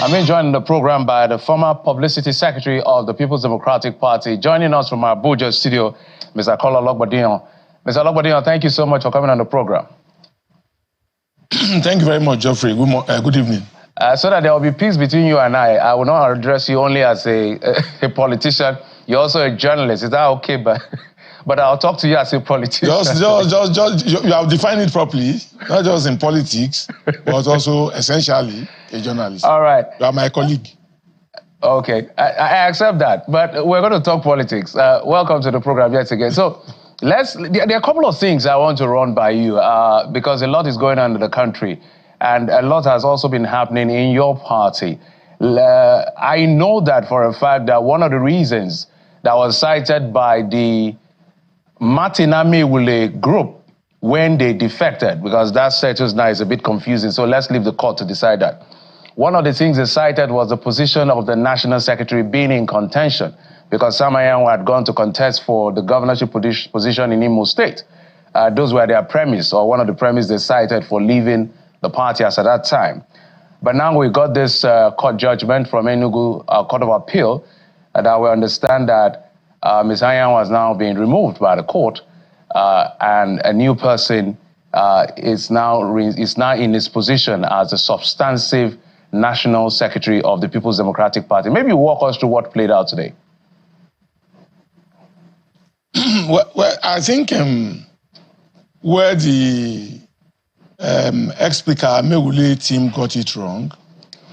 I'm being joined in the program by the former Publicity Secretary of the People's Democratic Party. Joining us from our Abuja studio, Mr. Kola Ologbadiyan. Mr. Ologbadiyan, thank you so much for coming on the program. Thank you very much, Geoffrey. Good evening. So that there will be peace between you and I will not address you only as a politician. You're also a journalist. Is that okay? But I'll talk to you as a politician. Just you have defined it properly, not just in politics, but also essentially a journalist. All right. You are my colleague. Okay, I accept that. But we're going to talk politics. Welcome to the program yet again. So there are a couple of things I want to run by you because a lot is going on in the country and a lot has also been happening in your party. I know that for a fact that one of the reasons that was cited by the Martin-Amewule group when they defected, because that status now is a bit confusing, so let's leave the court to decide that. One of the things they cited was the position of the National Secretary being in contention because Sam Anyanwu had gone to contest for the governorship position in Imo State. Those were their premise, or one of the premises they cited for leaving the party as at that time. But now we got this court judgment from Enugu Court of Appeal that we understand that Ms. Anyanwu has now been removed by the court, and a new person is now in his position as a substantive National Secretary of the People's Democratic Party. Maybe walk us through what played out today. Well, I think where the ex-Speaker Amewule team got it wrong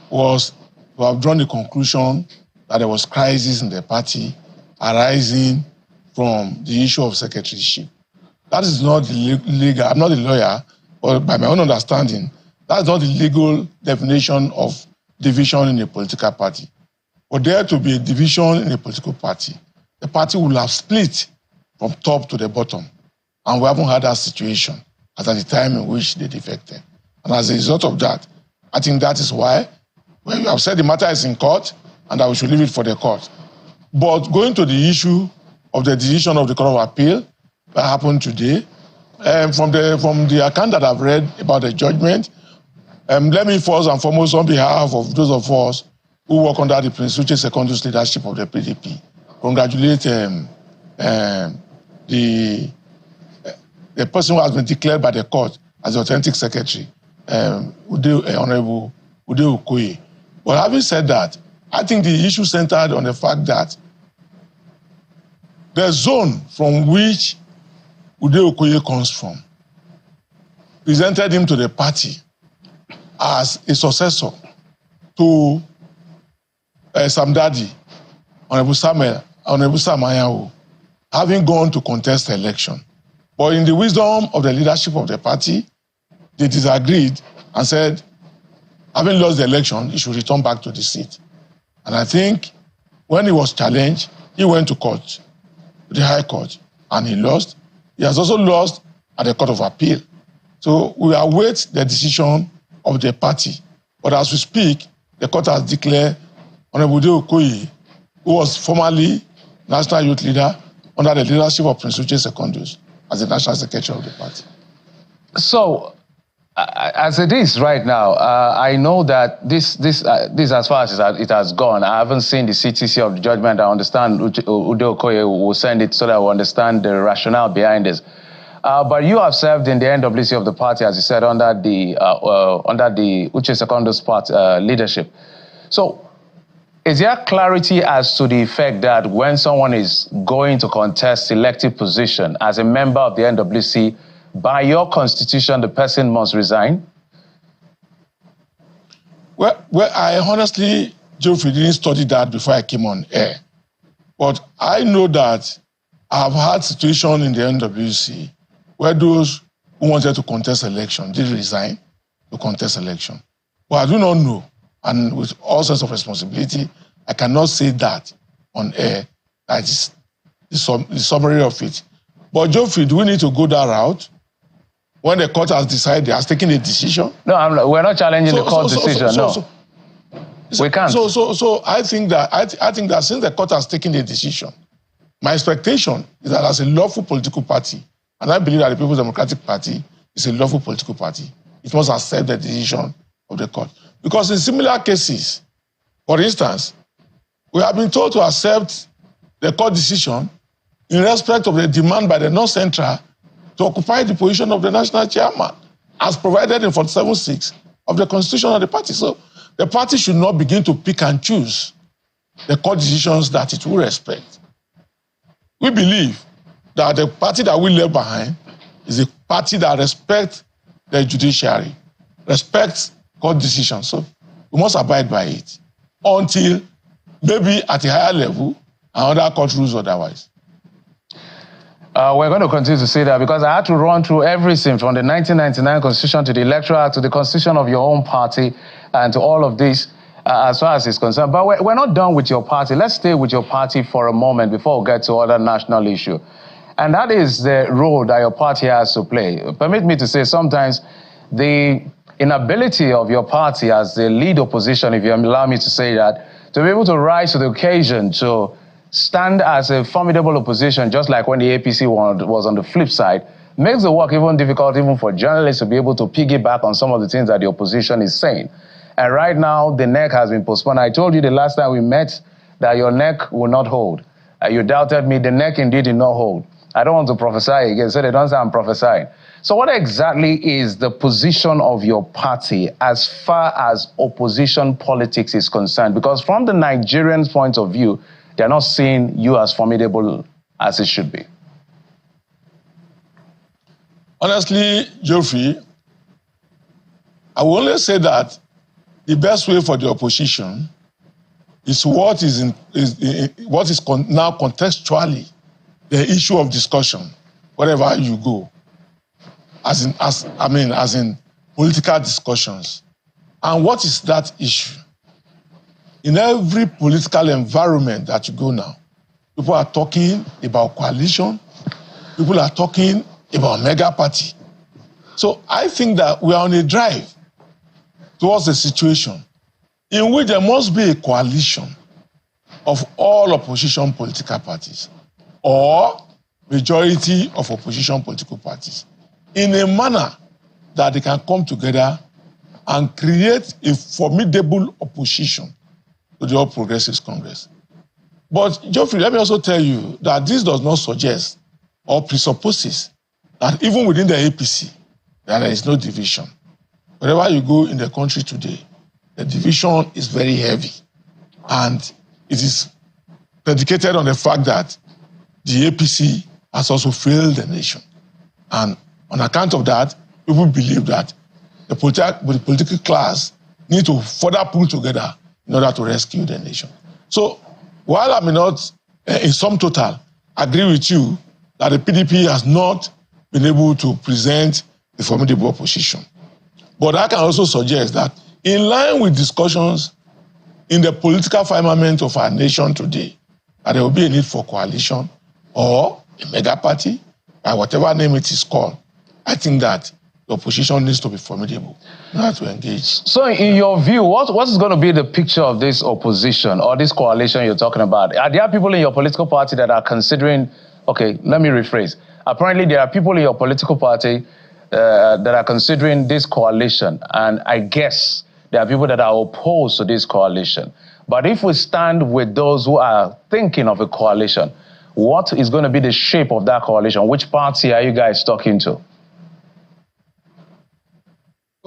was to have drawn the conclusion that there was crisis in the party arising from the issue of secretaryship. That is not legal. I'm not a lawyer, but by my own understanding, that's not the legal definition of division in a political party. For there to be a division in a political party, the party will have split from top to the bottom. And we haven't had that situation at the time in which they defected. And as a result of that, I think that is why when you have said the matter is in court and that we should leave it for the court. But going to the issue of the decision of the Court of Appeal that happened today, from the account that I've read about the judgment, let me first and foremost, on behalf of those of us who work under the Prince Uche Secondus leadership of the PDP, congratulate the person who has been declared by the court as the authentic secretary, Honorable Ude Okoye. But having said that, I think the issue centered on the fact that the zone from which Ude Okoye comes from presented him to the party as a successor to Sam Dadi, Honorable Sam Anyanwu, having gone to contest the election. But in the wisdom of the leadership of the party, they disagreed and said, having lost the election, he should return back to the seat. And I think when he was challenged, he went to court, the High Court, and he lost. He has also lost at the Court of Appeal. So we await the decision of the party. But as we speak, the court has declared Honorable Ude Okoye, who was formerly National Youth Leader under the leadership of Prince Uche Secondus, as the National Secretary of the party. So, as it is right now, I know that this as far as it has gone, I haven't seen the CTC of the judgment. I understand Ude Okoye will send it so that we understand the rationale behind this. But you have served in the NWC of the party, as you said, under the Uche Secondus party leadership. So, is there clarity as to the effect that when someone is going to contest elective position as a member of the NWC, by your constitution, the person must resign? Well, I honestly, Geoffrey, didn't study that before I came on air. But I know that I've had situations in the NWC where those who wanted to contest election did resign to contest election. But I do not know, and with all sorts of responsibility, I cannot say that on air. That is the summary of it. But Geoffrey, do we need to go that route? When the court has decided, has taken a decision? No, we're not challenging the court decision, no. We can't. So I think that since the court has taken a decision, my expectation is that as a lawful political party, and I believe that the People's Democratic Party is a lawful political party, it must accept the decision of the court. Because in similar cases, For instance, we have been told to accept the court decision in respect of the demand by the North Central to occupy the position of the national chairman, as provided in 47(6) of the constitution of the party. So the party should not begin to pick and choose the court decisions that it will respect. We believe that the party that we leave behind is a party that respects the judiciary, respects court decisions. So we must abide by it until maybe at a higher level and other court rules otherwise. We're going to continue to say that because I had to run through everything from the 1999 Constitution to the Electoral Act to the Constitution of your own party and to all of this as far as it's concerned. But we're not done with your party. Let's stay with your party for a moment before we get to other national issue. And that is the role that your party has to play. Permit me to say sometimes the inability of your party as the lead opposition, if you allow me to say that, to be able to rise to the occasion to stand as a formidable opposition, just like when the APC was on the flip side, makes the work even difficult even for journalists to be able to piggyback on some of the things that the opposition is saying. And right now, the neck has been postponed. I told you the last time we met that your neck will not hold. You doubted me. The neck indeed did not hold. I don't want to prophesy again, so they don't say I'm prophesying. So what exactly is the position of your party as far as opposition politics is concerned? Because from the Nigerians' point of view, they're not seeing you as formidable as it should be. Honestly, Geoffrey, I will only say that the best way for the opposition is what is now contextually the issue of discussion wherever you go, as in political discussions. And what is that issue? In every political environment that you go now, people are talking about coalition, people are talking about mega party. So I think that we are on a drive towards a situation in which there must be a coalition of all opposition political parties or majority of opposition political parties in a manner that they can come together and create a formidable opposition to the All Progressives Congress. But, Geoffrey, let me also tell you that this does not suggest or presupposes that even within the APC, there is no division. Wherever you go in the country today, the division is very heavy. And it is predicated on the fact that the APC has also failed the nation. And on account of that, people believe that the political class need to further pull together in order to rescue the nation. So while I may not, in sum total, agree with you that the PDP has not been able to present a formidable opposition, but I can also suggest that in line with discussions in the political firmament of our nation today, that there will be a need for coalition or a mega party, by whatever name it is called. I think that the opposition needs to be formidable in order to engage. So in your view, what is going to be the picture of this opposition or this coalition you're talking about? Are there people in your political party that are considering, okay, let me rephrase. Apparently there are people in your political party that are considering this coalition, and I guess there are people that are opposed to this coalition. But if we stand with those who are thinking of a coalition, what is going to be the shape of that coalition? Which party are you guys talking to?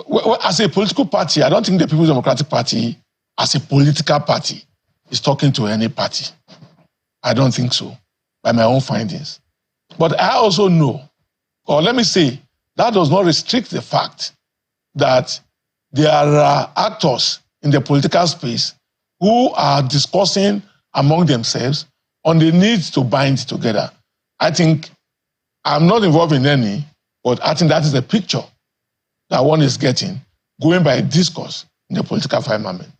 Well, as a political party, I don't think the People's Democratic Party, as a political party, is talking to any party. I don't think so, by my own findings. But I also know, or let me say, that does not restrict the fact that there are actors in the political space who are discussing among themselves on the need to bind together. I think I'm not involved in any, but I think that is the picture that one is getting, going by discourse in the political firmament.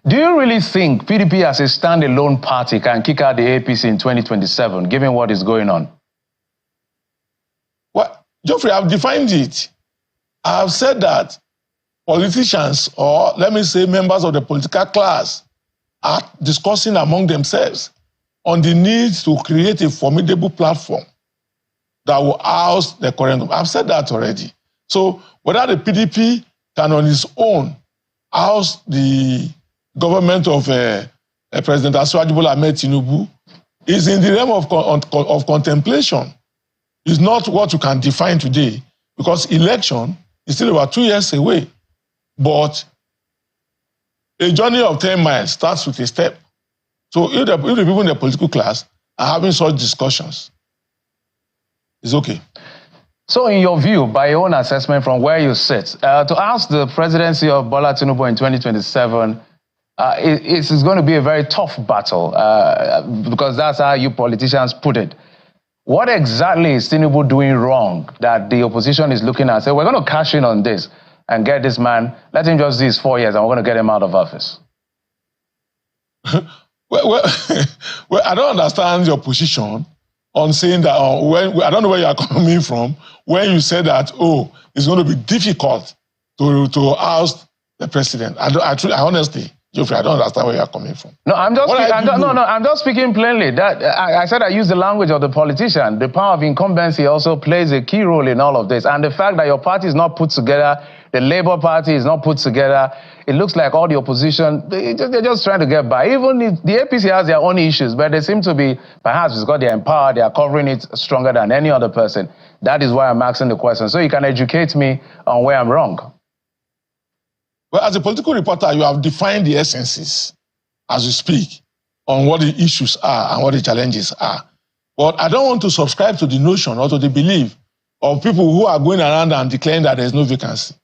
Do you really think PDP as a standalone party can kick out the APC in 2027, given what is going on? Well, Geoffrey, I've defined it. I've said that politicians, or let me say members of the political class, are discussing among themselves on the need to create a formidable platform that will house the current government. I've said that already. So whether the PDP can on its own house the government of President Ahmed Tinubu is in the realm of contemplation. It's not what you can define today, because election is still about 2 years away. But a journey of 10 miles starts with a step. So if the people in the political class are having such discussions, it's okay. So in your view, by your own assessment from where you sit, to ask the presidency of Bola Tinubu in 2027, it is going to be a very tough battle, because that's how you politicians put it. What exactly is Tinubu doing wrong that the opposition is looking at and say, we're going to cash in on this and get this man, let him just do his 4 years and we're going to get him out of office? Well, I don't understand your position on saying that, I don't know where you are coming from, when you say that, it's going to be difficult to oust the president. I honestly, Geoffrey, I don't understand where you are coming from. No, I'm just speaking plainly. That I said I use the language of the politician. The power of incumbency also plays a key role in all of this. And the fact that your party is not put together, the Labour Party is not put together, it looks like all the opposition, they're just trying to get by. Even if the APC has their own issues, but they seem to be, perhaps because they're empowered, they are covering it stronger than any other person. That is why I'm asking the question. So you can educate me on where I'm wrong. Well, as a political reporter, you have defined the essences as you speak on what the issues are and what the challenges are. But I don't want to subscribe to the notion or to the belief of people who are going around and declaring that there's no vacancy.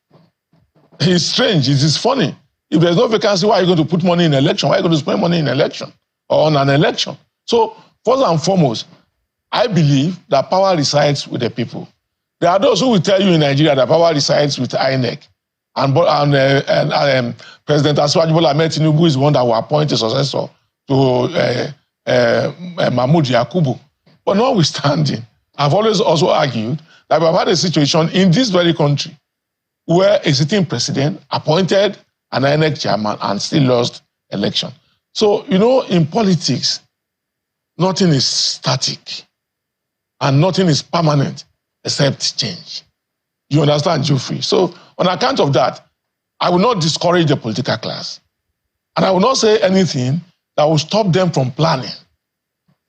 It's strange. It is funny. If there's no vacancy, why are you going to put money in election? Why are you going to spend money in election or on an election? So, first and foremost, I believe that power resides with the people. There are those who will tell you in Nigeria that power resides with INEC. And President Ahmed Tinubu is the one that will appoint a successor to Mahmoud Yakubu. But notwithstanding, I've always also argued that we've had a situation in this very country where a sitting president appointed an INEC chairman and still lost election. So, in politics, nothing is static and nothing is permanent except change. You understand, Geoffrey? So, on account of that, I will not discourage the political class. And I will not say anything that will stop them from planning,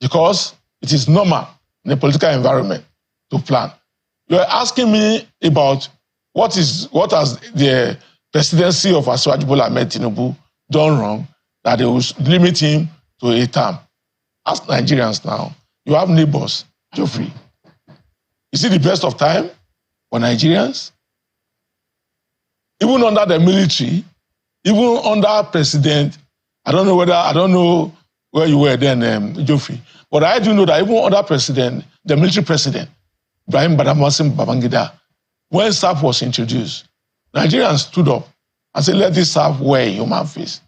because it is normal in a political environment to plan. You are asking me about what has the presidency of Bola Ahmed Tinubu done wrong that they will limit him to a term. Ask Nigerians now. You have neighbors, Geoffrey. Is it the best of time for Nigerians? Even under the military, even under President, I don't know where you were then, Geoffrey, but I do know that even under President, the military president, Ibrahim Badamasi Babangida, when SAP was introduced, Nigerians stood up and said, let this SAP wear a human face.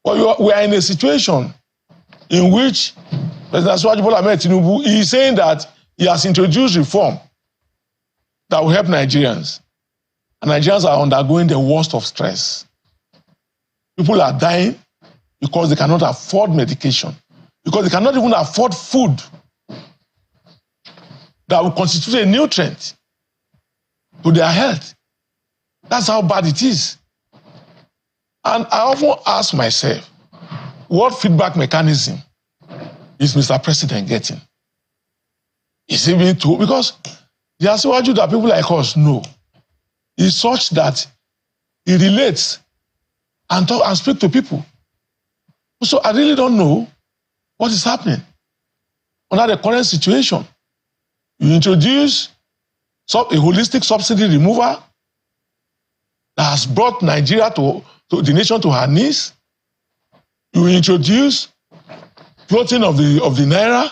But we are in a situation in which President Bola Ahmed Tinubu is saying that he has introduced reform that will help Nigerians. And Nigerians are undergoing the worst of stress. People are dying because they cannot afford medication, because they cannot even afford food that will constitute a nutrient to their health. That's how bad it is. And I often ask myself, what feedback mechanism is Mr. President getting? Is he being told? Because the Asiwaju that people like us know is such that he relates and talk and speak to people. So I really don't know what is happening under the current situation. You introduce a holistic subsidy removal that has brought Nigeria to the nation to her knees. You introduce floating of the naira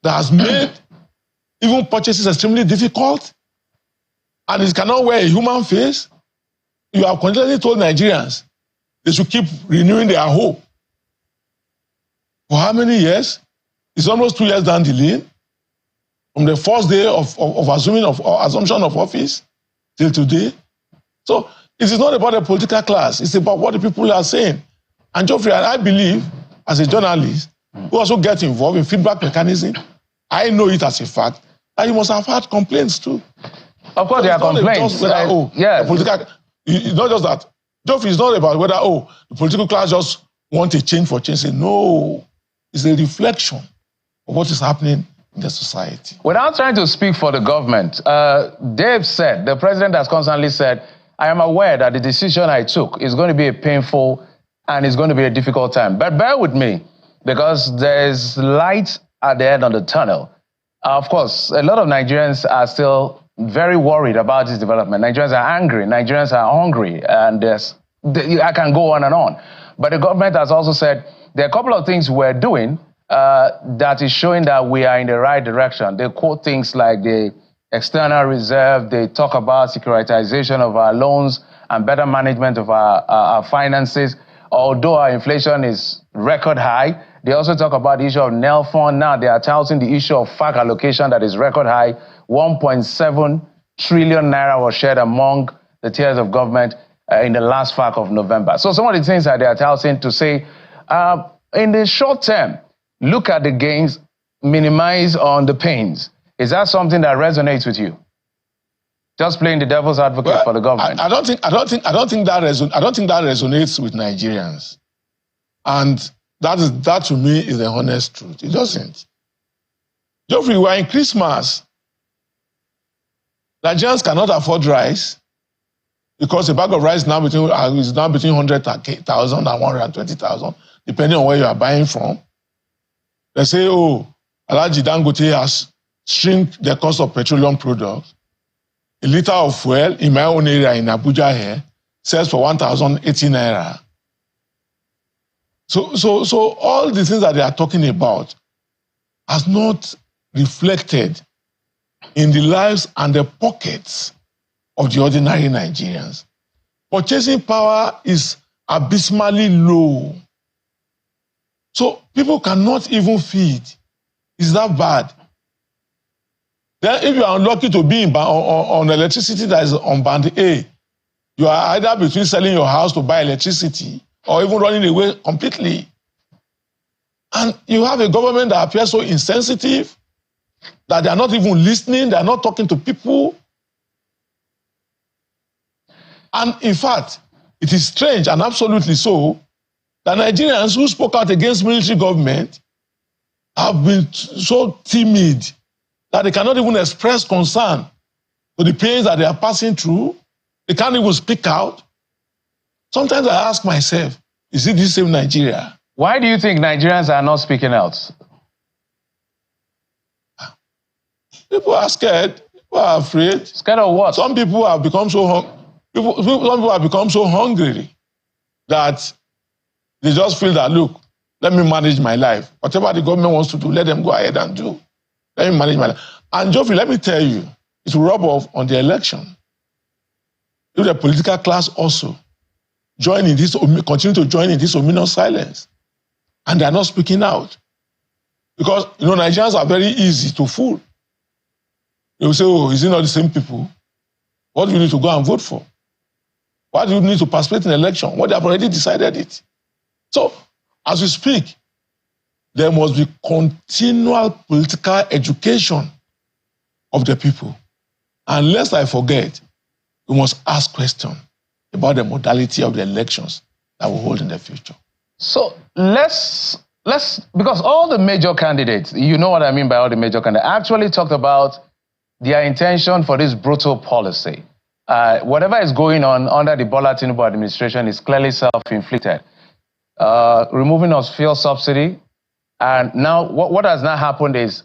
that has made even purchases extremely difficult, and it cannot wear a human face. You have continually told Nigerians they should keep renewing their hope. For how many years? It's almost 2 years down the lane, from the first day of assumption of office till today. So it is not about the political class, it's about what the people are saying. And Geoffrey, I believe, as a journalist who also gets involved in feedback mechanism, I know it as a fact that you must have had complaints too. Of course, there are complaints. It's not just that, yeah. It's not just that Joff is not about whether, the political class just want a change for change. No, it's a reflection of what is happening in the society. Without trying to speak for the government, Dave said, the president has constantly said, I am aware that the decision I took is going to be a painful and it's going to be a difficult time. But bear with me, because there's light at the end of the tunnel. Of course, a lot of Nigerians are still very worried about this development. Nigerians are angry, Nigerians are hungry, and I can go on and on. But the government has also said there are a couple of things we're doing that is showing that we are in the right direction. They quote things like the external reserve, they talk about securitization of our loans and better management of our finances. Although our inflation is record high, they also talk about the issue of NEL fund. Now they are touting the issue of FAC allocation that is record high. 1.7 trillion naira was shared among the tiers of government in the last FAC of November. So some of the things that they are touting to say, in the short term, look at the gains, minimize on the pains. Is that something that resonates with you? Just playing the devil's advocate for the government. I don't think that resonates with Nigerians, and that to me is the honest truth. It doesn't. Geoffrey, we're in Christmas. Nigerians cannot afford rice because a bag of rice is now between 100,000 and 120,000, depending on where you are buying from. They say, Alhaji Dangote has shrink the cost of petroleum products. A liter of fuel in my own area in Abuja here sells for 1,080 naira. So all the things that they are talking about has not reflected in the lives and the pockets of the ordinary Nigerians. Purchasing power is abysmally low. So people cannot even feed. Is that bad? Then if you are unlucky to be on electricity that is on band A, you are either between selling your house to buy electricity or even running away completely. And you have a government that appears so insensitive that they are not even listening, they are not talking to people. And in fact, it is strange and absolutely so that Nigerians who spoke out against military government have been so timid that they cannot even express concern for the pains that they are passing through. They can't even speak out. Sometimes I ask myself, is it this same Nigeria? Why do you think Nigerians are not speaking out? People are scared. People are afraid. Scared of what? Some people have become so hungry that they just feel that, look, let me manage my life. Whatever the government wants to do, let them go ahead and do. Let me manage my life. And Geoffrey, let me tell you, it will rub off on the election. If the political class also continue to join in this ominous silence, and they are not speaking out. Because, Nigerians are very easy to fool. They will say, is it not the same people? What do you need to go and vote for? Why do you need to participate in an election? Well, they have already decided it. So, as we speak, there must be continual political education of the people. And lest I forget, we must ask questions about the modality of the elections that we hold in the future. So let's because all the major candidates, you know what I mean by all the major candidates, actually talked about their intention for this brutal policy. Whatever is going on under the Bola Tinubu administration is clearly self-inflicted. Removing of fuel subsidy. And now what has now happened is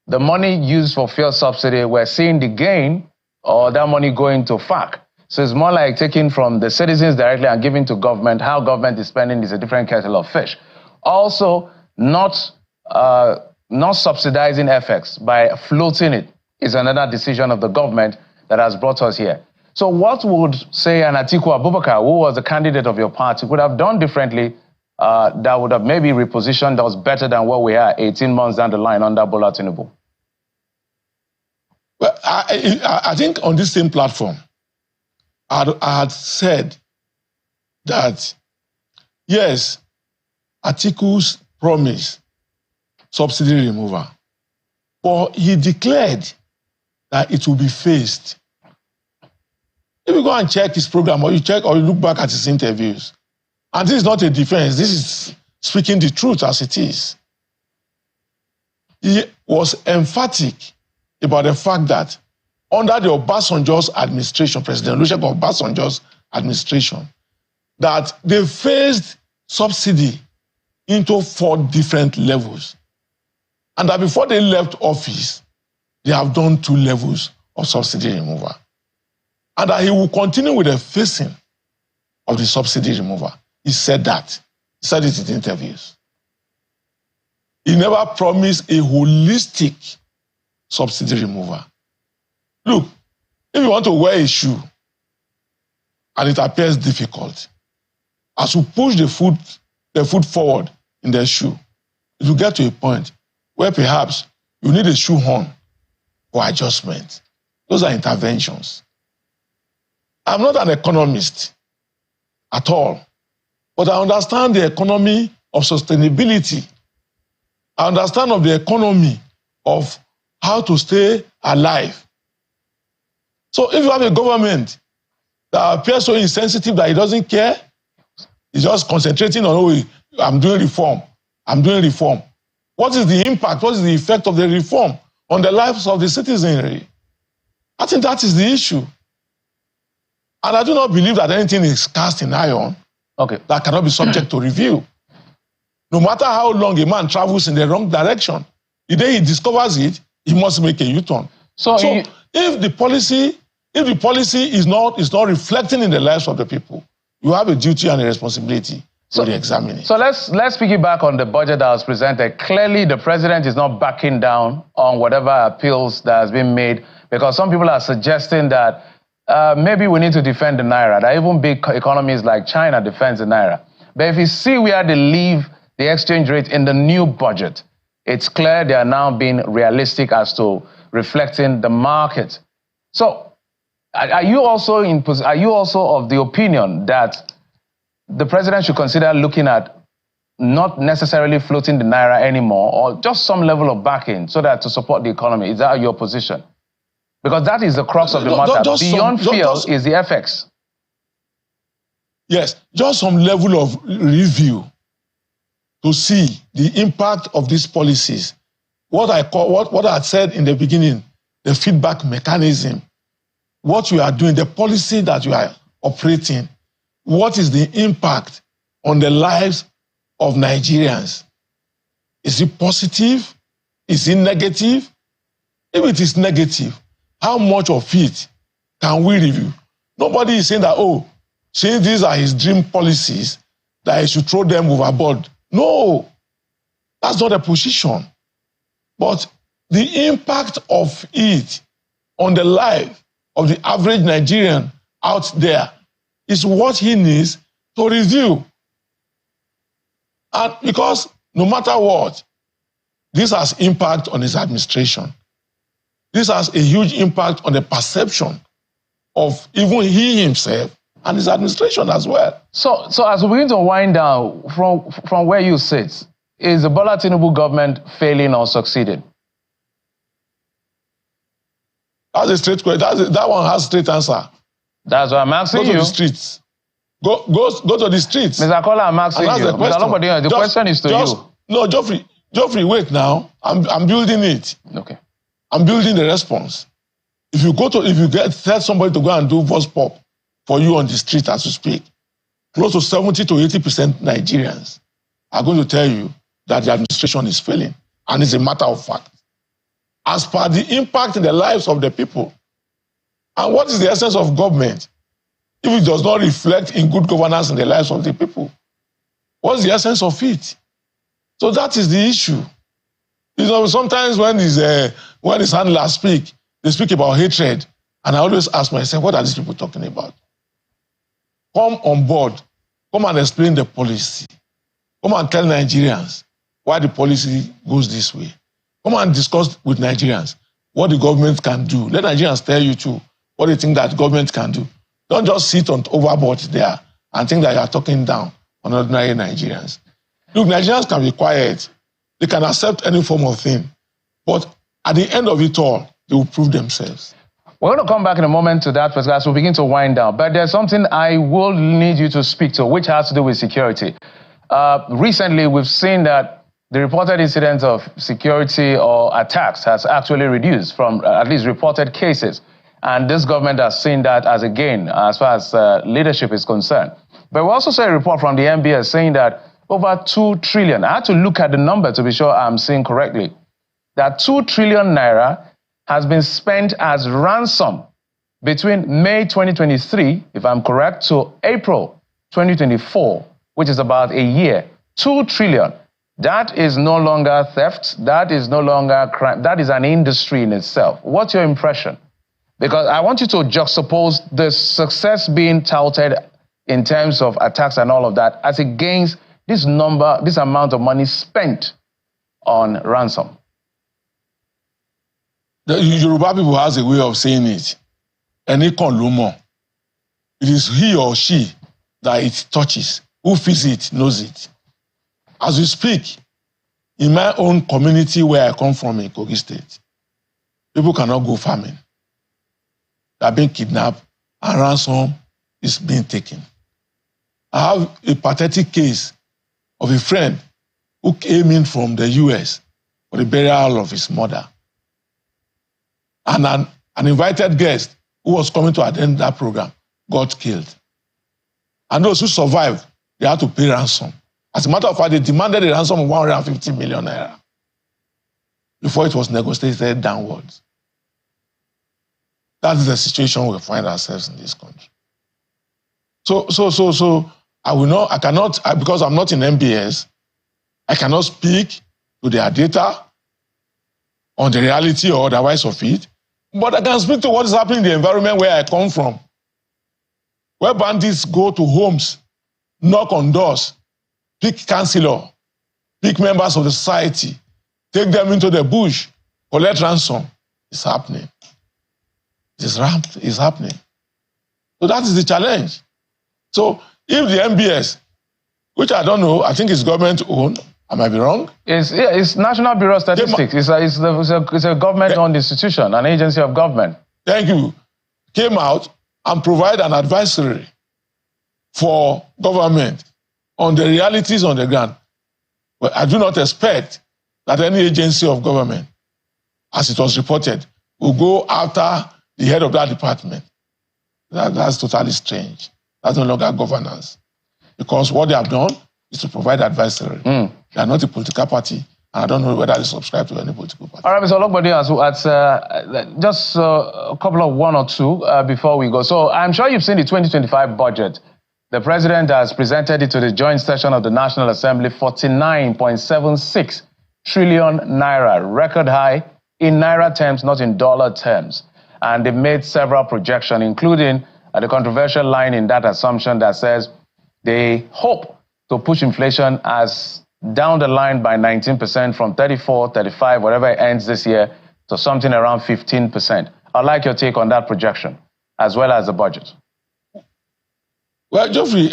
the money used for fuel subsidy, we're seeing the gain or that money going to FAC. So it's more like taking from the citizens directly and giving to government. How government is spending is a different kettle of fish. Also, not subsidizing FX by floating it is another decision of the government that has brought us here. So what would, say, an Atiku Abubakar, who was the candidate of your party, would have done differently that would have maybe repositioned us better than what we are 18 months down the line under Bola Tinubu? Well, I think on this same platform, I had said that, yes, Atiku's promised subsidy removal, but he declared that it will be phased. If you go and check his program, or you look back at his interviews, and this is not a defense, this is speaking the truth as it is. He was emphatic about the fact that under the Obasanjo's administration, President Olusegun Obasanjo's administration, that they phased subsidy into 4 different levels. And that before they left office, they have done 2 levels of subsidy removal. And that he will continue with the phasing of the subsidy removal. He said that. He said it in interviews. He never promised a holistic subsidy removal. Look, if you want to wear a shoe and it appears difficult, as you push the foot forward in the shoe, it will get to a point where perhaps you need a shoe horn for adjustment. Those are interventions. I'm not an economist at all, but I understand the economy of sustainability. I understand of the economy of how to stay alive. So if you have a government that appears so insensitive that it doesn't care, it's just concentrating on, oh, I'm doing reform. What is the impact? What is the effect of the reform on the lives of the citizenry? I think that is the issue. And I do not believe that anything is cast in iron that cannot be subject to review. No matter how long a man travels in the wrong direction, the day he discovers it, he must make a U-turn. So if the policy is not reflecting in the lives of the people, you have a duty and a responsibility to re-examine it. So let's piggyback on the budget that was presented. Clearly, the president is not backing down on whatever appeals that has been made, because some people are suggesting that maybe we need to defend the naira, that even big economies like China defends the naira. But if you see where they leave the exchange rate in the new budget, it's clear they are now being realistic as to reflecting the market. So are you also of the opinion that the president should consider looking at not necessarily floating the naira anymore, or just some level of backing so that to support the economy? Is that your position? Because that is the crux of the matter. Beyond fear is the FX. Yes, just some level of review to see the impact of these policies. What I said in the beginning, the feedback mechanism, what you are doing, the policy that you are operating, what is the impact on the lives of Nigerians? Is it positive? Is it negative? If it is negative, how much of it can we review? Nobody is saying that, oh, since these are his dream policies, that he should throw them overboard. No, that's not a position. But the impact of it on the life of the average Nigerian out there is what he needs to review. And because no matter what, this has impact on his administration. This has a huge impact on the perception of even he himself and his administration as well. So as we begin to wind down from where you sit, is the Bola Tinubu government failing or succeeding? That's a straight question. That one has a straight answer. That's what I'm asking you. Go to the streets. Go to the streets. Mr. Kola, I'm asking you. The question is to you. No, Geoffrey, wait now. I'm building it. Okay. I'm building the response. If you tell somebody to go and do voice pop for you on the street as you speak, close to 70 to 80% Nigerians are going to tell you that the administration is failing. And it's a matter of fact. As per the impact in the lives of the people. And what is the essence of government if it does not reflect in good governance in the lives of the people? What's the essence of it? So that is the issue. You know, sometimes when his handlers speak, they speak about hatred. And I always ask myself, what are these people talking about? Come on board. Come and explain the policy. Come and tell Nigerians why the policy goes this way. Come and discuss with Nigerians what the government can do. Let Nigerians tell you too what they think that government can do. Don't just sit on overboard there and think that you are talking down on ordinary Nigerians. Look, Nigerians can be quiet. They can accept any form of thing. But at the end of it all, they will prove themselves. We're going to come back in a moment to that as we begin to wind down. But there's something I will need you to speak to, which has to do with security. Recently, we've seen that the reported incidence of security or attacks has actually reduced from at least reported cases. And this government has seen that as a gain as far as leadership is concerned. But we also saw a report from the MBS saying that over 2 trillion, I had to look at the number to be sure I'm seeing correctly, that 2 trillion naira has been spent as ransom between May 2023, if I'm correct, to April 2024, which is about a year. 2 trillion. That is no longer theft. That is no longer crime. That is an industry in itself. What's your impression? Because I want you to juxtapose the success being touted in terms of attacks and all of that as against this number, this amount of money spent on ransom. The Yoruba people has a way of saying it. Any konlumo. It is he or she that it touches. Who feels it knows it. As we speak, in my own community where I come from in Kogi State, people cannot go farming. They are being kidnapped and ransom is being taken. I have a pathetic case of a friend who came in from the US for the burial of his mother. And an invited guest who was coming to attend that program got killed. And those who survived, they had to pay ransom. As a matter of fact, they demanded a ransom of 150 million naira before it was negotiated downwards. That is the situation we find ourselves in this country. So because I'm not in MBS, I cannot speak to their data on the reality or otherwise of it, but I can speak to what is happening in the environment where I come from, where bandits go to homes, knock on doors, pick councillor, pick members of the society, take them into the bush, collect ransom. It's happening. It's happening. So that is the challenge. So if the MBS, which I don't know, I think it's government-owned, I might be wrong. It's National Bureau of Statistics. It's a government-owned institution, an agency of government. Thank you. Came out and provide an advisory for government on the realities on the ground. But I do not expect that any agency of government, as it was reported, will go after the head of that department. That's totally strange. That's no longer governance. Because what they have done is to provide advisory. They are not a political party, and I don't know whether they subscribe to any political party. All right, Mr. Ologbade, just a couple of one or two before we go. So I'm sure you've seen the 2025 budget. The president has presented it to the joint session of the National Assembly, 49.76 trillion naira, record high in naira terms, not in dollar terms. And they've made several projections, including the controversial line in that assumption that says they hope to push inflation as down the line by 19% from 34, 35, whatever it ends this year, to something around 15%. I'd like your take on that projection, as well as the budget. Well, Geoffrey,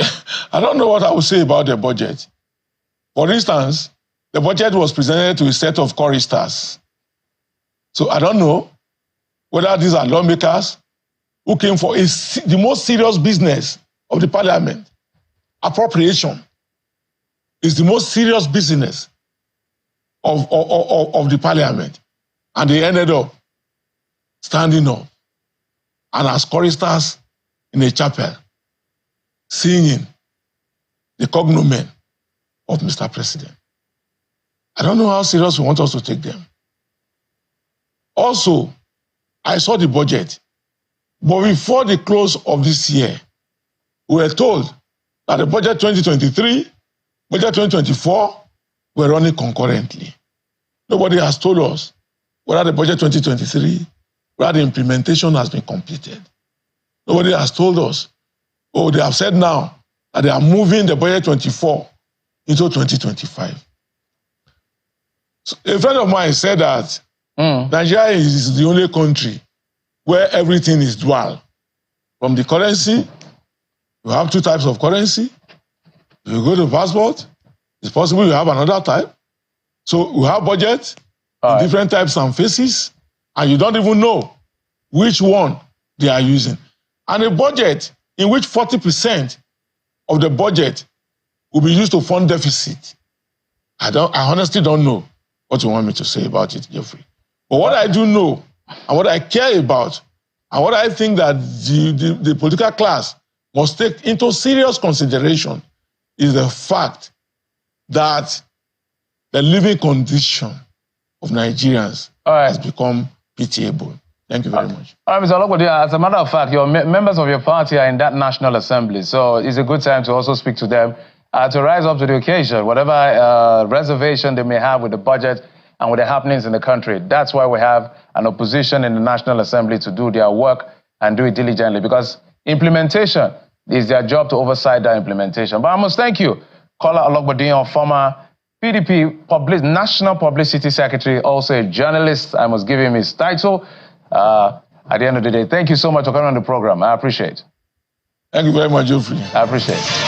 I don't know what I would say about the budget. For instance, the budget was presented to a set of choristers. So I don't know whether these are lawmakers who came for the most serious business of the parliament. Appropriation is the most serious business of the parliament. And they ended up standing up and as choristers in a chapel, singing the cognomen of Mr. President. I don't know how serious we want us to take them. Also, I saw the budget, but before the close of this year, we were told that the budget 2023, budget 2024 were running concurrently. Nobody has told us whether the budget 2023, whether the implementation has been completed. Nobody has told us. Oh, they have said now that they are moving the budget 24 into 2025. So a friend of mine said that Nigeria is the only country where everything is dual. From the currency, you have two types of currency. If you go to passport, it's possible you have another type. So we have budget in different types and phases, and you don't even know which one they are using. And a budget in which 40% of the budget will be used to fund deficit. I honestly don't know what you want me to say about it, Jeffrey. But what I do know, and what I care about, and what I think that the political class must take into serious consideration is the fact that the living condition of Nigerians has become pitiable. Thank you very much. All right, Mr. Ologbede, as a matter of fact, members of your party are in that National Assembly, so it's a good time to also speak to them to rise up to the occasion, whatever reservation they may have with the budget and with the happenings in the country. That's why we have an opposition in the National Assembly to do their work and do it diligently, because implementation is their job to oversight that implementation. But I must thank you, Kola Ologbede, former PDP National Publicity Secretary, also a journalist. I must give him his title. At the end of the day, thank you so much for coming on the program. I appreciate it. Thank you very much, Geoffrey. I appreciate it.